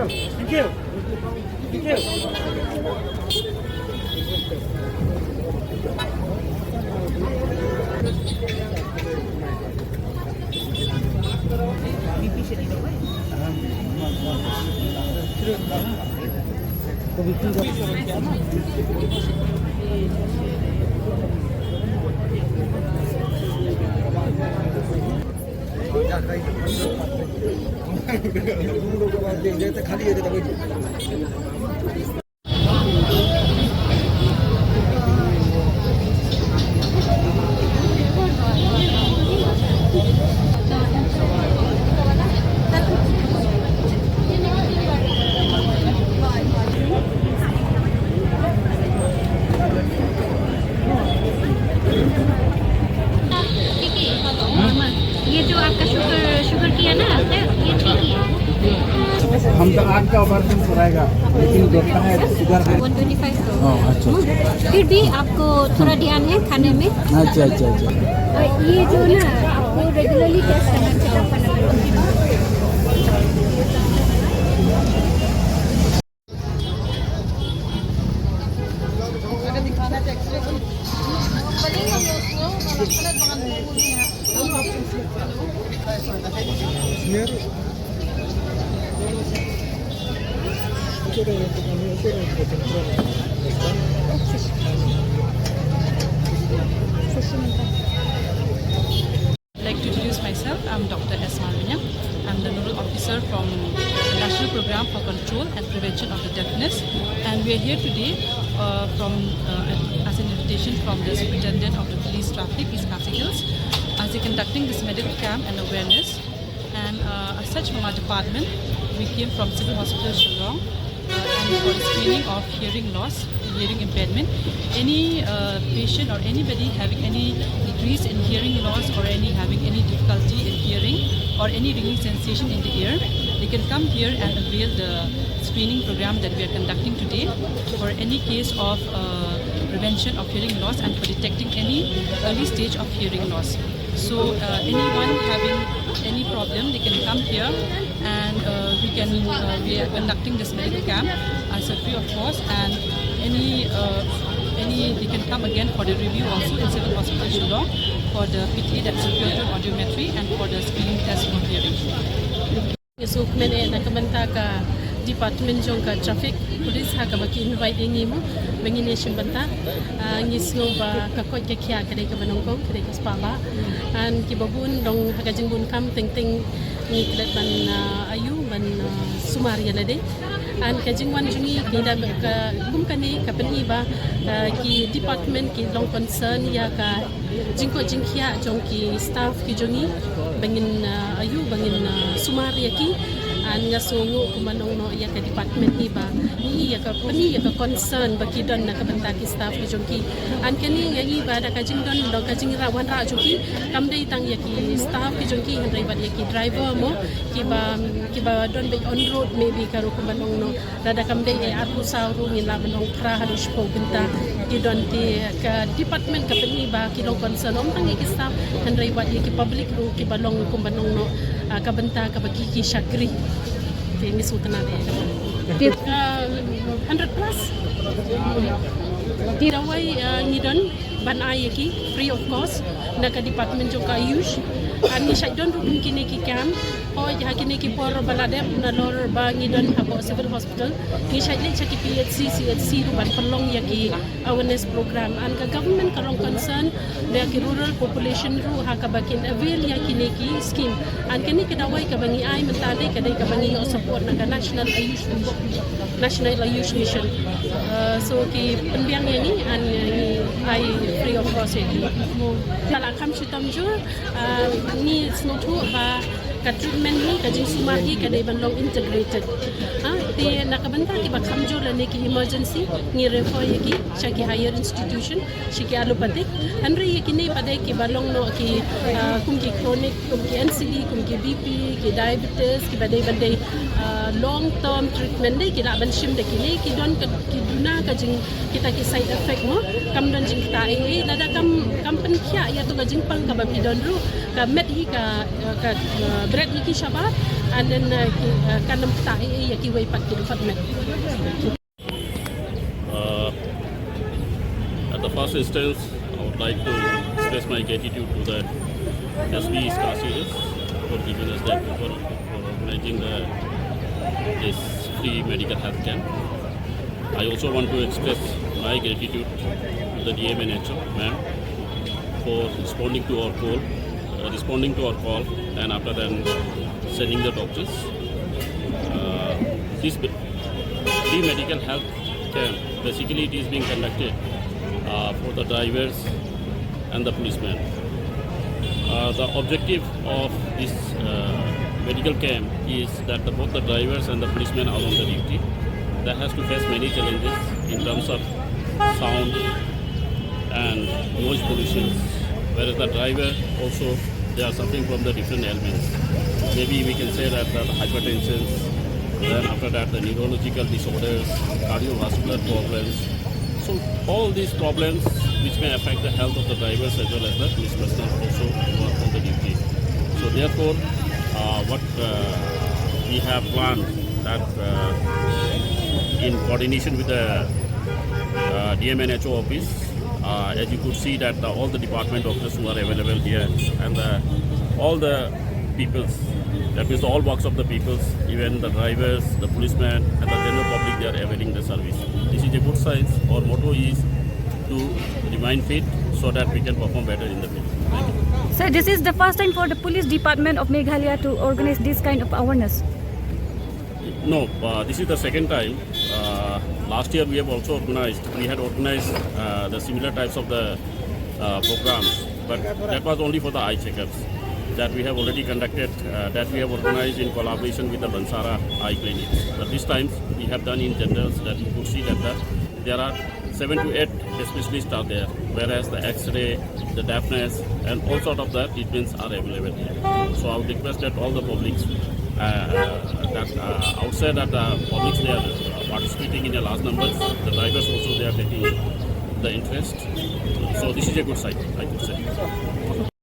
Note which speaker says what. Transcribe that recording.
Speaker 1: Thank you. Thank you. खाली
Speaker 2: ये जो आपका शुगर किया ना ये ठीक ही है।
Speaker 1: हम तो आग का ऑपरेशन कराएगा, लेकिन देखता है शुगर है
Speaker 2: 125 तो
Speaker 1: अच्छा।
Speaker 2: फिर भी आपको थोड़ा ध्यान है खाने में।
Speaker 1: अच्छा अच्छा अच्छा।
Speaker 2: ये जो ना आपको रेगुलरली टेस्ट करना, चेकअप करना पड़ेगा।
Speaker 3: I'd like to introduce myself. I'm Dr. S. Malvinya. I'm the Nodal Officer from the National Program for Control and Prevention of the Deafness. And we are here today as an invitation from the Superintendent of the Police Traffic, East Khasi Hills, as they're conducting this medical camp and awareness. And as such, from our department, we came from Civil Hospital Shillong and for the screening of hearing loss, hearing impairment. Any patient or anybody having any decrease in hearing loss or having any difficulty in hearing or any ringing sensation in the ear, they can come here and avail the screening program that we are conducting today for any case of prevention of hearing loss and for detecting any early stage of hearing loss. So anyone having any problem, they can come here and we are conducting this medical camp as a free of cost, and they can come again for the review also in Civil Hospital Shillong for the PTA, that's Pupil Audiometry, and for the screening test for hearing.
Speaker 4: So kemana nak kebenta ka department jong ka traffic police ha ka baki invite ngi mo bengi nation benta ngi sno ba ka ko ke kya ka dei ka banong ko ka dei ka spaba an ki babun dong ha ka jingbun kam ting ting ni klet ban ayu ban sumaria la dei an ka jingwan jungi ni da ka kum ka ni ka pani ba ki department ki long concern ya ka jingko jingkhia jong ki staff ki jongi bangin ayu bangin sumaria ki an nga sungo kumanong no ya ka department iba ni ya ka pani ya ka concern baki don na ka banta ki staff ki jongki an kani nga iba da ka jing don do ka jing rawan ra jongki kam dei tang ya ki staff ki jongki han dai ba ya ki driver mo ki ba don be on road maybe ka ru kumanong no da kam dei e atu sauru ni la manong kra harus po benta ki don ti ka department ka pani ba ki long concern om tang ki staff han dai ba ya ki public ru ki balong kumanong no ka benta ka baki ki shakri ini sultan ada 100 plus dirawai ngidon ban ayaki free of cost naka department joka ayush ani shaidon rukun kini ki camp ho ya kini ki por baladep na lor ba ngidon habo civil hospital ni shaidle chaki CHC ru ban pelong yaki awareness program an ka government ka long concern ya ki rural population ru ha ka bakin avail ya kini ki scheme an kini ki dawai ka bangi ai mentade ka dai ka bangi support na national ayush mission so ki penbiang ni an ai free of cost ni kala kam chutam ju ni snotu ba ka treatment ni ka jing sumahi ka dai ban long integrated ti nakabanta ki ba kamjo la ni ki emergency ni refer ki shaki higher institution shiki allopathic andre ki ni padai ki balong no ki kum ki chronic kum ki NCD kum ki BP ki diabetes ki badai long term treatment dei kira ban shim de kini ki don ki duna ka jing kita ki side effect mo kam don jing ta lada kam pen kya ya to ka jing pang ka ba pi don ru ka met hi ka bread hi ki shabat and then kanam ta ya ki wei pat ki fat met.
Speaker 5: At the first instance, I would like to express my gratitude to the SB Star Series for giving us the approval for organizing this free medical health camp. I also want to express my gratitude to the DMNHO ma'am for responding to our call, and after then sending the doctors. This free medical health camp, basically it is being conducted for the drivers and the policemen. The objective of this medical camp is that both the drivers and the policemen are on the duty. That has to face many challenges in terms of sound and noise pollution, whereas the driver also, they are suffering from the different ailments. Maybe we can say that the hypertension, then after that the neurological disorders, cardiovascular problems. So all these problems which may affect the health of the drivers as well as the police personnel also who are on the duty. So therefore, what we have planned that in coordination with the DMNHO office, as you could see that all the department doctors who are available here and all the peoples, that means all walks of the peoples, even the drivers, the policemen and the general public, they are availing the service. This is a good sign. Our motto is to remain fit so that we can perform better in the field. Thank you.
Speaker 6: Sir, this is the first time for the police department of Meghalaya to organize this kind of awareness.
Speaker 5: No, this is the second time. Last year we had organized the similar types of the programs, but that was only for the eye checkups that we have already conducted, that we have organized in collaboration with the Bansara Eye Clinics. But this time we have done in general, that you could see that there are 7 to 8 specialists are there, whereas the X-ray, the deafness and all sort of the treatments are available here. So I would request that all the publics outside that the publics, they are participating in a large numbers. The drivers also, they are taking the interest. So this is a good sign, I could say.